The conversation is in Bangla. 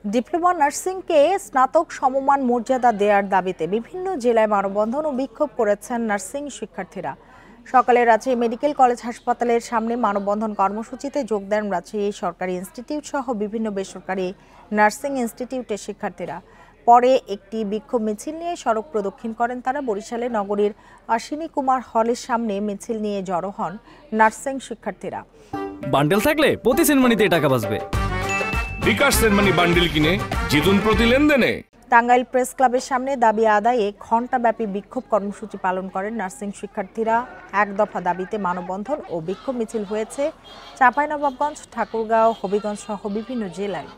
ডিপ্লোমা নার্সিংকে স্নাতক সমমান মর্যাদা দেওয়ার দাবিতে বিভিন্ন জেলায় মানববন্ধন ও বিক্ষোভ করেছেন নার্সিং শিক্ষার্থীরা। সকালে রাজশাহী মেডিকেল কলেজ হাসপাতালের সামনে মানববন্ধন কর্মসূচিতে যোগ দেন রাজশাহী সরকারি ইনস্টিটিউট সহ বিভিন্ন বেসরকারি নার্সিং ইনস্টিটিউটের শিক্ষার্থীরা। পরে একটি বিক্ষোভ মিছিল নিয়ে সড়ক প্রদক্ষিণ করেন তারা। বরিশালে নগরীর অশ্বিনী কুমার হলের সামনে মিছিল নিয়ে জড়ো হন নার্সিং শিক্ষার্থীরা। বান্ডেল থাকলে প্রতি সেনমানিতে টাকা বাঁচবে। বিকাশ সেনমানি বান্ডেল কিনে জিতুন প্রতি লেনদেনে। টাঙ্গাইল প্রেস ক্লাবের সামনে দাবি আদায়ে ঘণ্টাব্যাপী বিক্ষোভ কর্মসূচি পালন করেন নার্সিং শিক্ষার্থীরা। এক দফা দাবিতে মানববন্ধন ও বিক্ষোভ মিছিল হয়েছে চাঁপাইনবাবগঞ্জ, ঠাকুরগাঁও, হবিগঞ্জ সহ বিভিন্ন জেলায়।